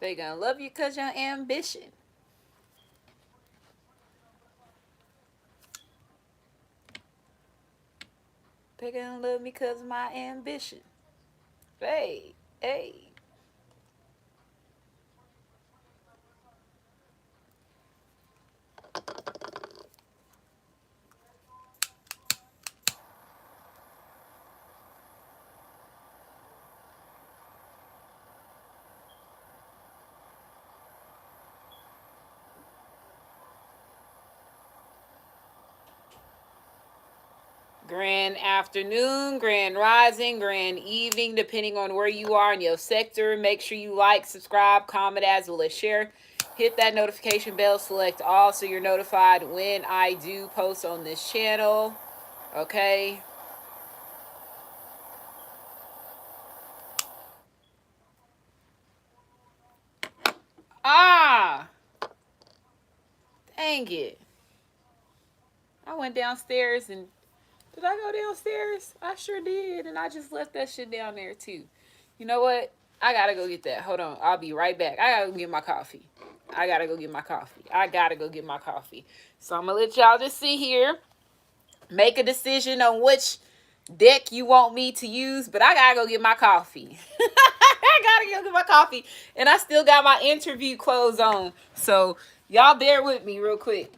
They gonna love you because your ambition. They gonna love me because of my ambition. Hey, hey. Grand afternoon, grand rising, grand evening, depending on where you are in your sector. Make sure you like, subscribe, comment as well as share. Hit that notification bell, select all so you're notified when I do post on this channel. Okay. Ah, dang it. I went downstairs and did I go downstairs? I sure did. And I just left that shit down there too. You know what? I gotta go get that. Hold on. I'll be right back. I gotta go get my coffee. I gotta go get my coffee. I gotta go get my coffee. So I'm gonna let y'all just sit here, make a decision on which deck you want me to use, but I gotta go get my coffee. I gotta go get my coffee. And I still got my interview clothes on. So y'all bear with me real quick.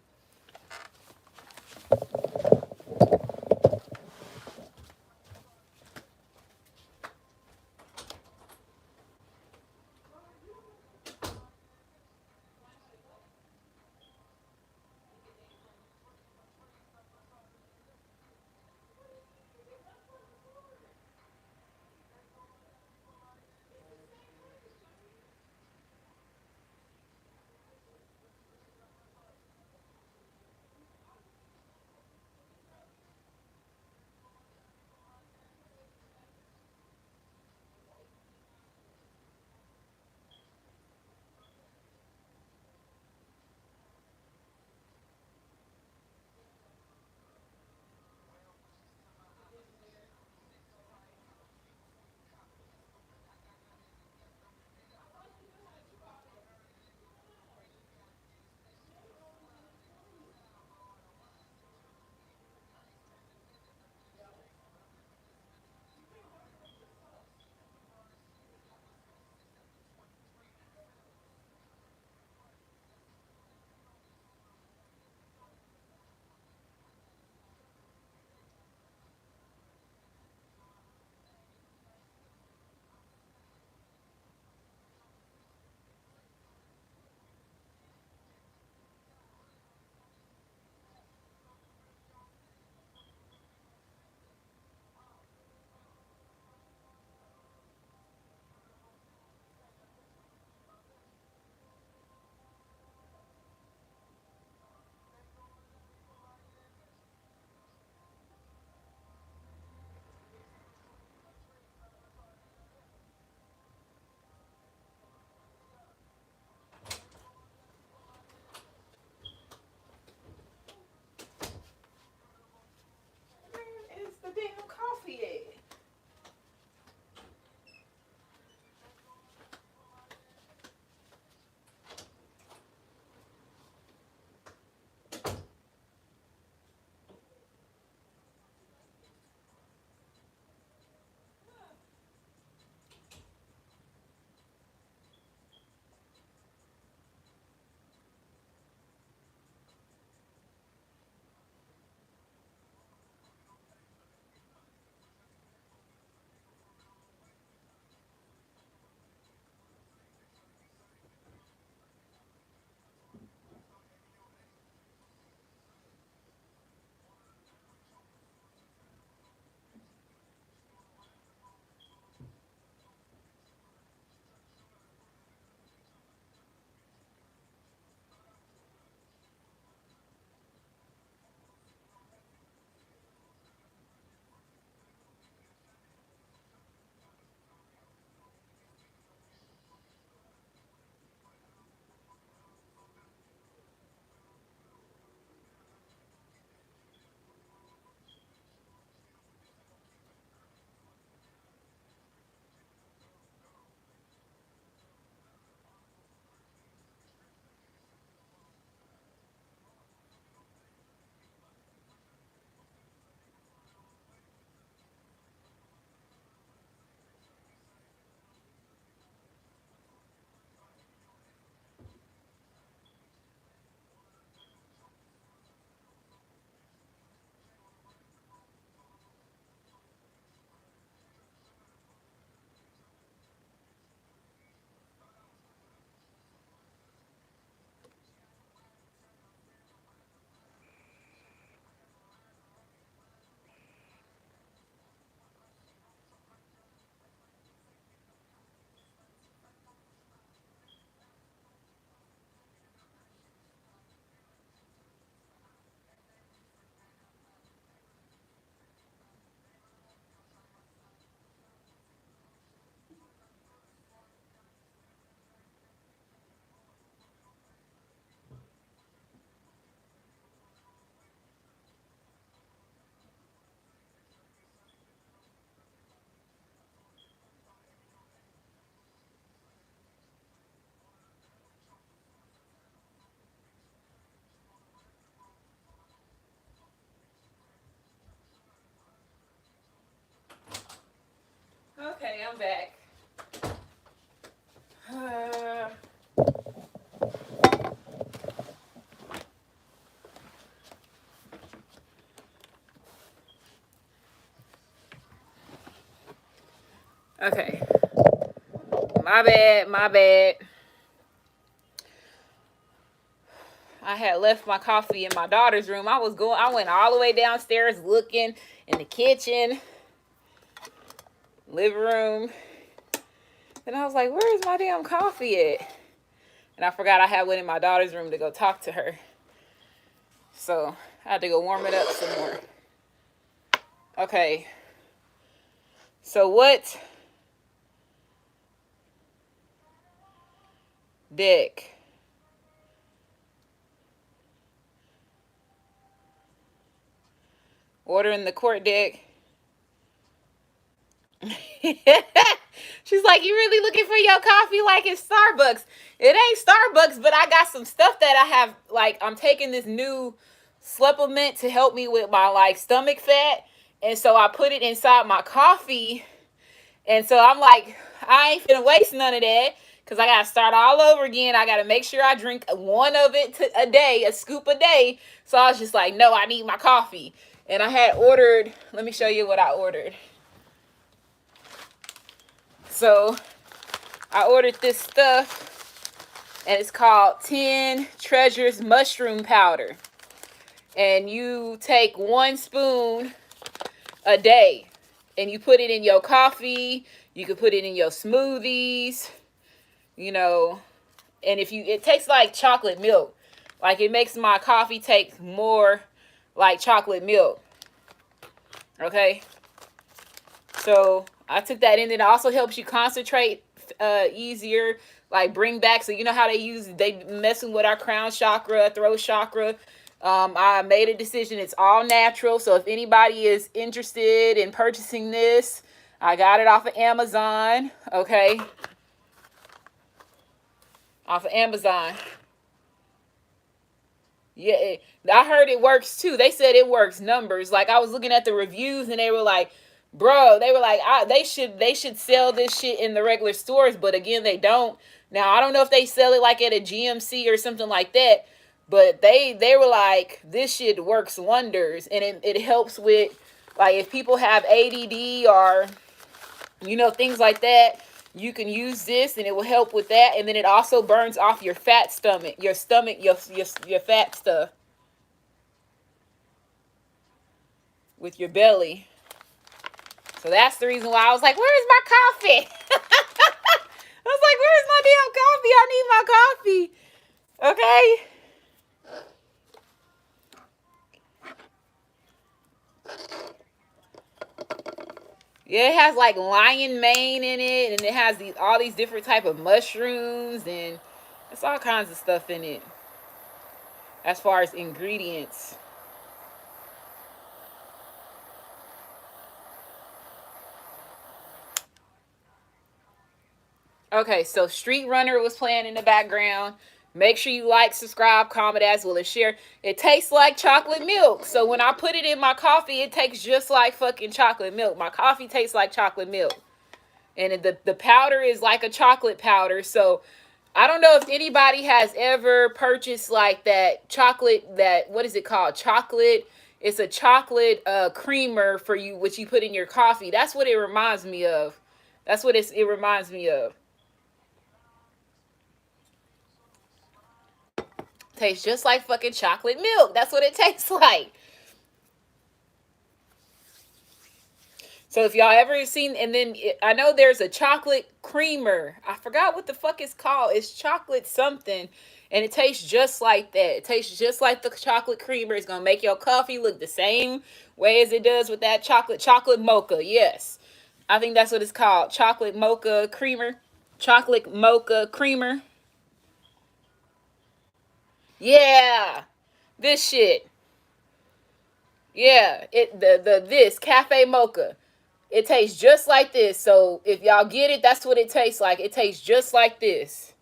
Okay. My bad. My bad. I had left my coffee in my daughter's room. I went all the way downstairs looking in the kitchen, living room. And I was like, where is my damn coffee at? And I forgot I had one in my daughter's room to go talk to her. So I had to go warm it up some more. Okay. So what deck? Ordering the court deck. She's like, you really looking for your coffee like it's Starbucks? It ain't Starbucks, but I got some stuff that I have. Like, I'm taking this new supplement to help me with my like stomach fat, and so I put it inside my coffee. And so I'm like, I ain't finna waste none of that because I gotta start all over again. I gotta make sure I drink one of it a day, a scoop a day. So I was just like, no, I need my coffee. And I had ordered, let me show you what I ordered. So I ordered this stuff, and it's called 10 Treasures Mushroom Powder. And you take 1 spoon a day, and you put it in your coffee. You can put it in your smoothies, you know. And it tastes like chocolate milk. Like, it makes my coffee taste more like chocolate milk. Okay. So I took that in. It also helps you concentrate easier, like bring back. So you know how they messing with our crown chakra, throat chakra. I made a decision. It's all natural. So if anybody is interested in purchasing this, I got it off of Amazon. Okay. Off of Amazon. Yeah, I heard it works too. They said it works numbers. Like, I was looking at the reviews, and they were like, bro, they were like, they should sell this shit in the regular stores, but again, they don't. Now, I don't know if they sell it like at a GMC or something like that, but they were like, this shit works wonders, and it helps with, like, if people have ADD or, you know, things like that. You can use this, and it will help with that. And then it also burns off your fat stomach, your fat stuff with your belly. So that's the reason why I was like, where's my coffee? I was like, where's my damn coffee? I need my coffee. Okay. Yeah, it has like lion mane in it, and it has all these different type of mushrooms, and it's all kinds of stuff in it as far as ingredients. Okay, so Street Runner was playing in the background. Make sure you like, subscribe, comment, as well as share. It tastes like chocolate milk. So when I put it in my coffee, it tastes just like fucking chocolate milk. My coffee tastes like chocolate milk. And the powder is like a chocolate powder. So I don't know if anybody has ever purchased like that chocolate, that, what is it called? Chocolate. It's a chocolate creamer for you, which you put in your coffee. That's what it reminds me of. That's what it reminds me of. Tastes just like fucking chocolate milk. That's what it tastes like. So if y'all ever seen, and then I know there's a chocolate creamer. I forgot what the fuck it's called. It's chocolate something, and it tastes just like that. It tastes just like the chocolate creamer. It's gonna make your coffee look the same way as it does with that chocolate mocha. Yes, I think that's what it's called. Chocolate mocha creamer. Chocolate mocha creamer. Yeah, this shit. Yeah, this cafe mocha. It tastes just like this. So if y'all get it, that's what it tastes like. It tastes just like this.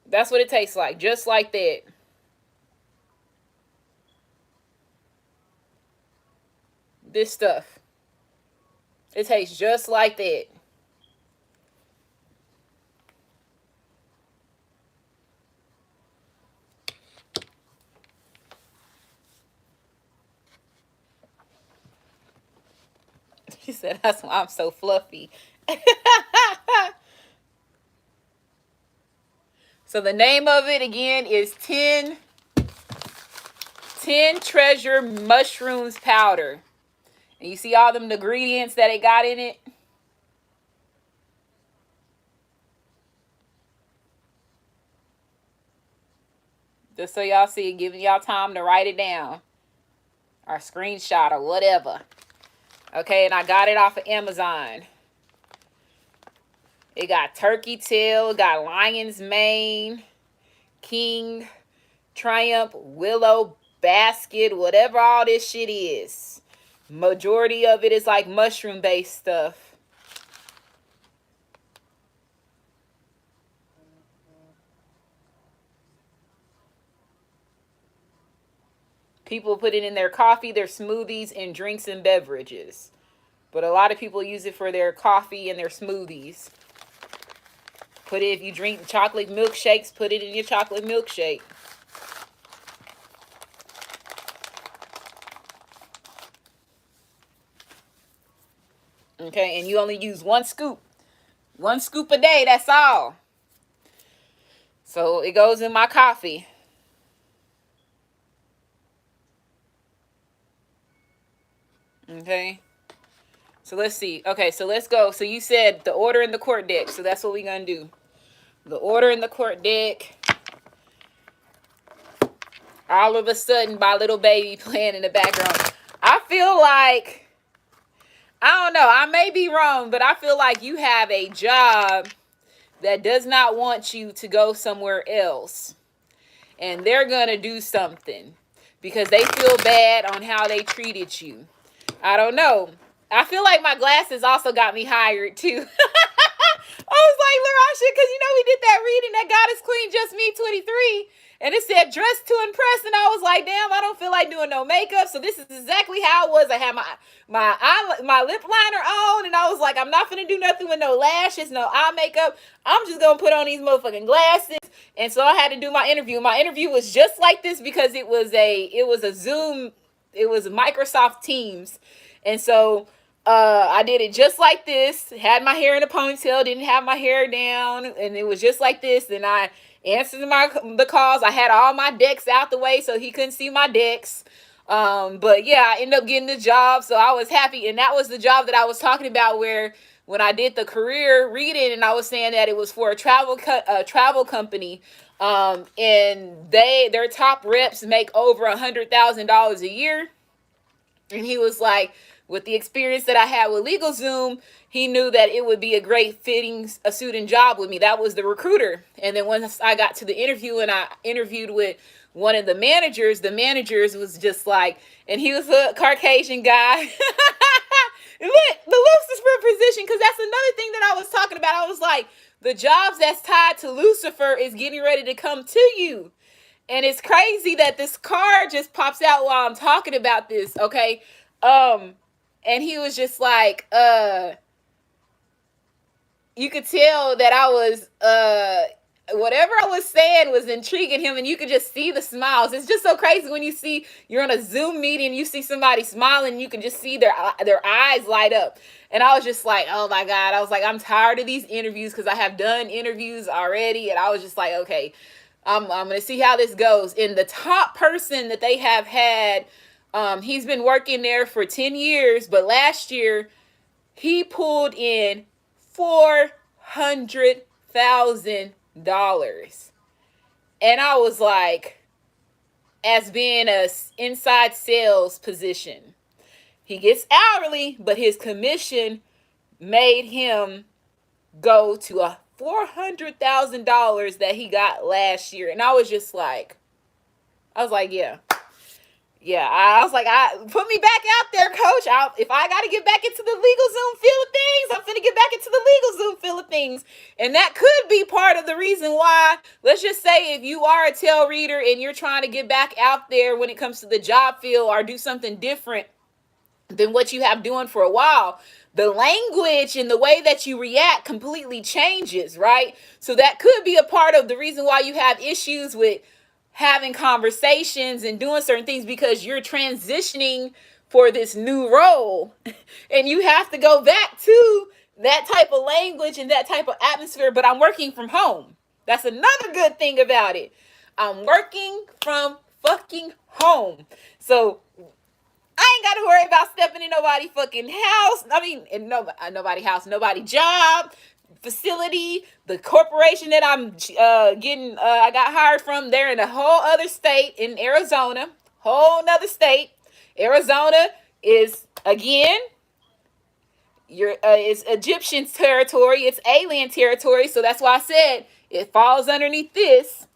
That's what it tastes like, just like that. This stuff. It tastes just like that. She said, that's why I'm so fluffy. So the name of it again is 10 treasure mushrooms powder. And you see all them ingredients that it got in it? Just so y'all see, giving y'all time to write it down or screenshot or whatever. Okay, and I got it off of Amazon. It got turkey tail, it got lion's mane, king, triumph, willow, basket, whatever all this shit is. Majority of it is like mushroom based stuff. People put it in their coffee, their smoothies, and drinks and beverages. But a lot of people use it for their coffee and their smoothies. Put it, if you drink chocolate milkshakes, put it in your chocolate milkshake. Okay, and you only use 1 scoop. 1 scoop a day, that's all. So it goes in my coffee. Okay. So let's see. Okay, so let's go. So you said the order in the court deck. So that's what we're going to do. The order in the court deck. All of a sudden, my little baby playing in the background. I feel like, I don't know, I may be wrong, but I feel like you have a job that does not want you to go somewhere else. And they're going to do something because they feel bad on how they treated you. I don't know. I feel like my glasses also got me hired too. I was like, Rasha, because we did that reading that God is Queen Just Me 23. And it said dress to impress. And I was like, damn, I don't feel like doing no makeup. So this is exactly how it was. I had my lip liner on. And I was like, I'm not going to do nothing with no lashes, no eye makeup. I'm just going to put on these motherfucking glasses. And so I had to do my interview. My interview was just like this because it was a Zoom. It was Microsoft Teams. And so I did it just like this. Had my hair in a ponytail, didn't have my hair down, and it was just like this. And I answered the calls. I had all my decks out the way so he couldn't see my decks. But yeah, I ended up getting the job, so I was happy. And that was the job that I was talking about, where when I did the career reading, and I was saying that it was for a travel company. And their top reps make over $100,000 a year. And he was like, with the experience that I had with LegalZoom, he knew that it would be a great fitting a suit and job with me. That was the recruiter. And then once I got to the interview and I interviewed with one of the managers was just like, and he was a Caucasian guy. Look, the Lucifer position, because that's another thing that I was talking about. I was like, the jobs that's tied to Lucifer is getting ready to come to you. And it's crazy that this card just pops out while I'm talking about this, okay? And he was just like, you could tell that I was, whatever I was saying was intriguing him, and you could just see the smiles. It's just so crazy when you're on a Zoom meeting, you see somebody smiling, you can just see their eyes light up. And I was just like, oh my God. I was like, I'm tired of these interviews because I have done interviews already. And I was just like, okay, I'm going to see how this goes. And the top person that they have had, he's been working there for 10 years, but last year he pulled in $400,000. And I was like, as being a inside sales position, he gets hourly, but his commission made him go to a $400,000 that he got last year. And I was like, yeah. I was like, put me back out there, coach. If I got to get back into the LegalZoom field of things, I'm finna get back into the LegalZoom field of things. And that could be part of the reason why, let's just say if you are a tail reader and you're trying to get back out there when it comes to the job field or do something different than what you have doing for a while, the language and the way that you react completely changes, right? So that could be a part of the reason why you have issues with having conversations and doing certain things, because you're transitioning for this new role and you have to go back to that type of language and that type of atmosphere. But I'm working from home. That's another good thing about it. I'm working from fucking home. So I ain't got to worry about stepping in nobody fucking house. I mean, in nobody house, nobody job, facility, the corporation that I'm I got hired from. They're in a whole other state in Arizona, whole nother state. Arizona is again it's Egyptian territory, it's alien territory, so that's why I said it falls underneath this.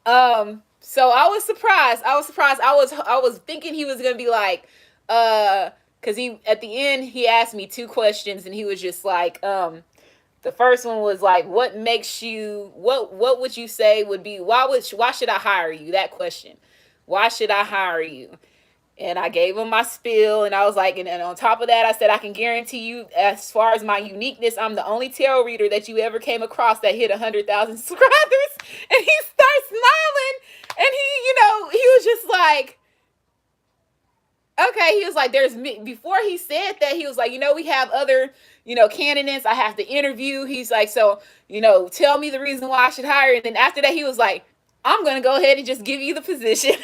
So I was surprised. I was thinking he was gonna be like, because he at the end he asked me two questions and he was just like, the first one was like, what makes you what would you say would be why should I hire you? That question. Why should I hire you? And I gave him my spiel, and I was like, and on top of that, I said, I can guarantee you, as far as my uniqueness, I'm the only tarot reader that you ever came across that hit 100,000 subscribers. And he starts smiling, and he was just like, okay. He was like, there's me. Before he said that, he was like, we have other, candidates I have to interview. He's like, so, tell me the reason why I should hire. And then after that, he was like, I'm going to go ahead and just give you the position.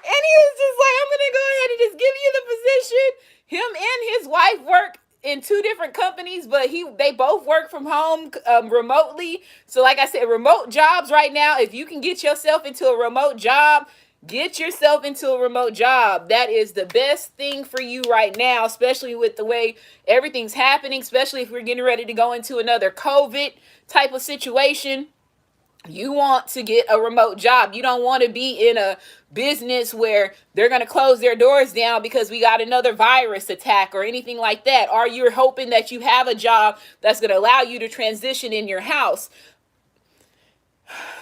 And he was just like, I'm going to go ahead and just give you the position. Him and his wife work in two different companies, but they both work from home remotely. So like I said, remote jobs right now, if you can get yourself into a remote job, get yourself into a remote job. That is the best thing for you right now, especially with the way everything's happening, especially if we're getting ready to go into another COVID type of situation. You want to get a remote job. You don't want to be in a business where they're going to close their doors down because we got another virus attack or anything like that. Or you're hoping that you have a job that's going to allow you to transition in your house.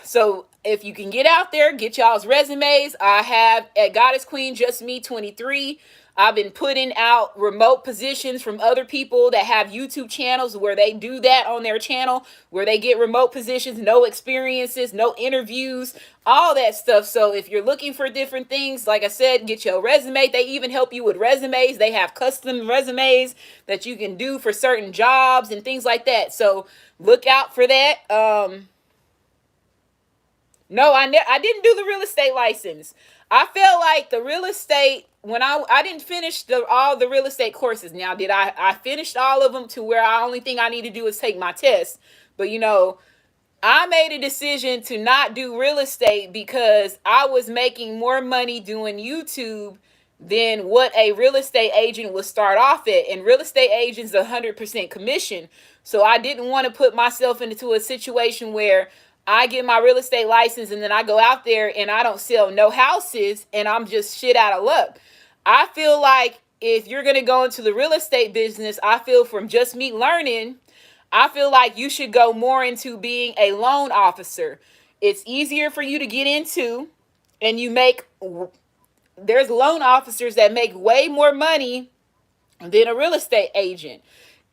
So if you can get out there, get y'all's resumes. I have at Goddess Queen Just Me 23. I've been putting out remote positions from other people that have YouTube channels where they do that on their channel, where they get remote positions, no experiences, no interviews, all that stuff. So if you're looking for different things, like I said, get your resume. They even help you with resumes. They have custom resumes that you can do for certain jobs and things like that. So look out for that. No, I didn't do the real estate license. I felt like the real estate, when I didn't finish all the real estate courses. Now, did I finished all of them to where I only thing I need to do is take my test. But I made a decision to not do real estate because I was making more money doing YouTube than what a real estate agent would start off at. And real estate agents 100% commission. So I didn't want to put myself into a situation where I get my real estate license and then I go out there and I don't sell no houses and I'm just shit out of luck. I feel like if you're going to go into the real estate business, I feel from just me learning, I feel like you should go more into being a loan officer. It's easier for you to get into, and there's loan officers that make way more money than a real estate agent.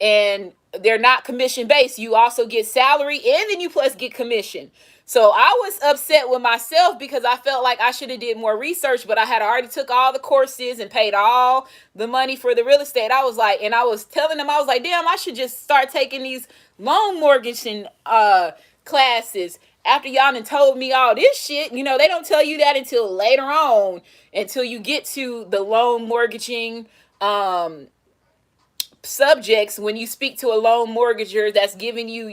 And they're not commission based. You also get salary and then you plus get commission. So I was upset with myself because I felt like I should have did more research, but I had already took all the courses and paid all the money for the real estate. I was like, and I was telling them, I was like, damn, I should just start taking these loan mortgaging classes. After y'all done told me all this shit, they don't tell you that until later on, until you get to the loan mortgaging subjects, when you speak to a loan mortgager that's giving you,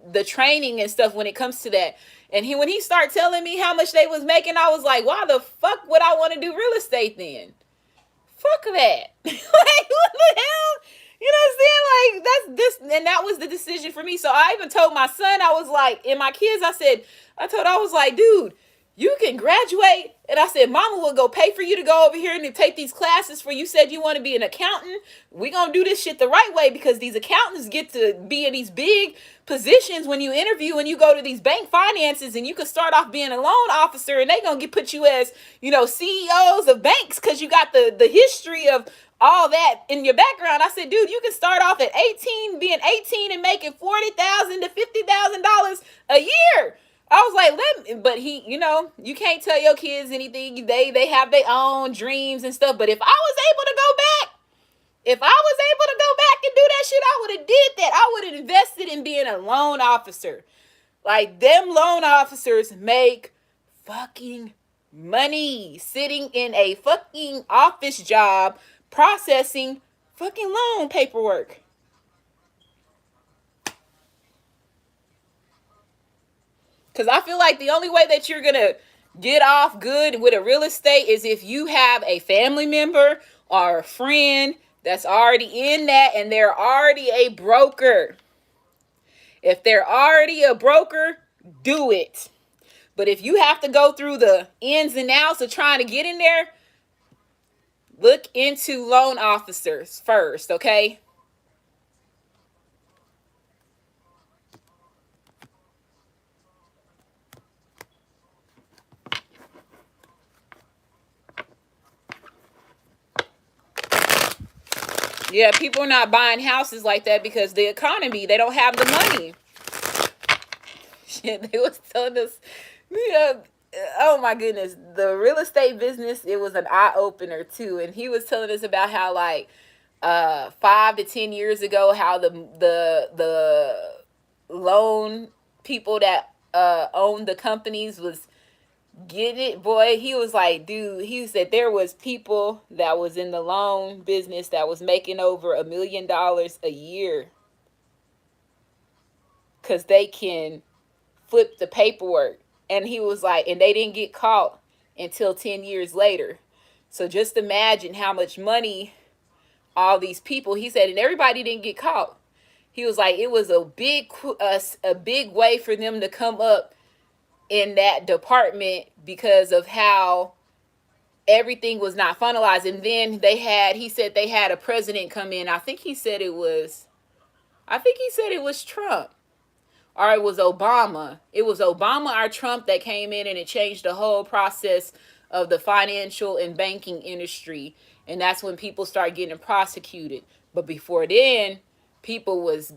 the training and stuff when it comes to that. And when he started telling me how much they was making, I was like, why the fuck would I want to do real estate then? Fuck that. Like, what the hell? You know what I'm saying? Like, that's this, and that was the decision for me. So I even told my son, I was like, and my kids, I was like, dude, you can graduate. And I said, mama will go pay for you to go over here and to take these classes for you said you want to be an accountant. We gonna do this shit the right way because these accountants get to be in these big positions when you interview and you go to these bank finances, and you can start off being a loan officer and they gonna put you as, CEOs of banks because you got the history of all that in your background. I said, dude, you can start off at 18, being 18 and making $40,000 to $50,000 a year. I was like, but you can't tell your kids anything. They have their own dreams and stuff. But if I was able to go back, If I was able to go back and do that shit, I would have did that. I would have invested in being a loan officer. Like, them loan officers make fucking money sitting in a fucking office job processing fucking loan paperwork. Because I feel like the only way that you're going to get off good with a real estate is if you have a family member or a friend that's already in that and they're already a broker. If they're already a broker, do it. But if you have to go through the ins and outs of trying to get in there, look into loan officers first, okay? Yeah, people are not buying houses like that because the economy, they don't have the money. Shit, they was telling us, yeah, oh my goodness, the real estate business, it was an eye opener too. And he was telling us about how, like, 5 to 10 years ago, how the loan people that owned the companies was get it, boy. He was like, dude, he said there was people that was in the loan business that was making over $1 million a year because they can flip the paperwork. And he was like, and they didn't get caught until 10 years later. So just imagine how much money all these people, he said, and everybody didn't get caught. He was like, it was a big way for them to come up in that department because of how everything was not finalized. And then he said they had a president come in. I think he said it was Trump, or it was Obama. It was Obama or Trump that came in, and it changed the whole process of the financial and banking industry. And that's when people start getting prosecuted. But before then, people was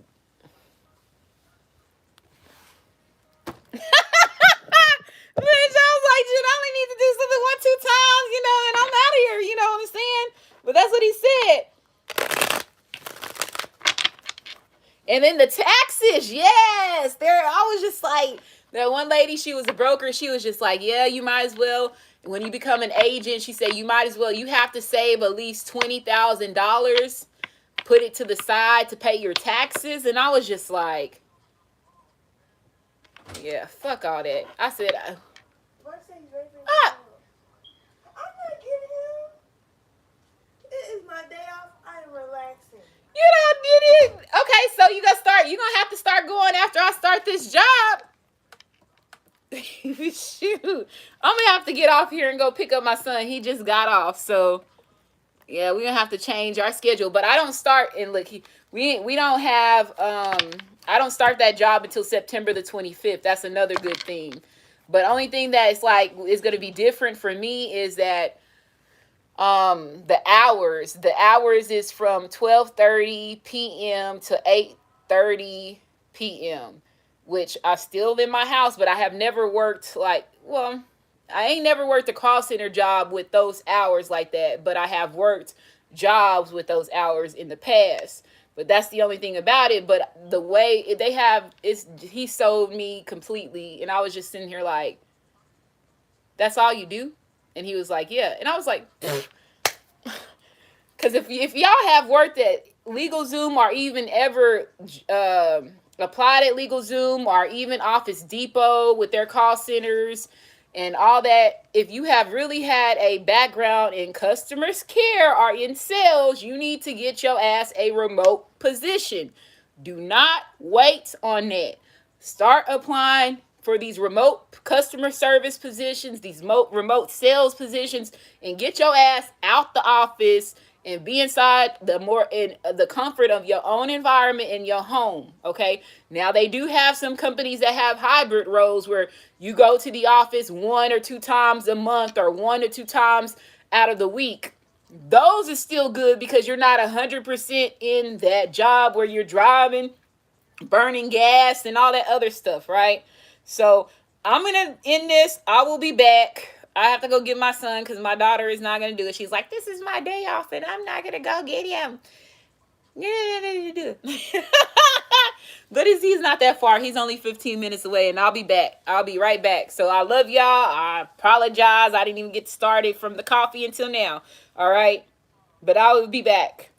Bitch, I was like, dude, I only need to do something 1, 2 times, and I'm out of here, you know what I'm saying? But that's what he said. And then the taxes, yes. I was just like, that one lady, she was a broker. She was just like, yeah, you might as well, when you become an agent, she said, you have to save at least $20,000, put it to the side to pay your taxes. And I was just like, yeah, fuck all that. I said, I'm not getting him. It is my day off. I am relaxing. You don't did it. Okay, so you're gonna have to start going after I start this job. Shoot. I'm gonna have to get off here and go pick up my son. He just got off. So yeah, we're gonna have to change our schedule. But I don't start, and look, we don't have I don't start that job until September the 25th. That's another good thing. But only thing that is gonna be different for me is that the hours is from 12:30 p.m. to 8:30 p.m., which I still in my house, but I have never worked I ain't never worked a call center job with those hours like that, but I have worked jobs with those hours in the past. But that's the only thing about it. But the way they have he sold me completely, and I was just sitting here like, that's all you do? And he was like, yeah. And I was like, because if y'all have worked at LegalZoom or even ever applied at LegalZoom or even Office Depot with their call centers and all that, if you have really had a background in customer care or in sales, you need to get your ass a remote position. Do not wait on that. Start applying for these remote customer service positions, these remote sales positions, and get your ass out the office and be inside the comfort of your own environment in your home. Okay. Now they do have some companies that have hybrid roles where you go to the office 1 or 2 times a month or 1 or 2 times out of the week. Those are still good because you're not 100% in that job where you're driving, burning gas and all that other stuff, right? So I'm gonna end this. I will be back. I have to go get my son because my daughter is not gonna do it. She's like, "This is my day off, and I'm not gonna go get him." Yeah, but he's not that far. He's only 15 minutes away, and I'll be back. I'll be right back. So I love y'all. I apologize. I didn't even get started from the coffee until now. All right, but I will be back.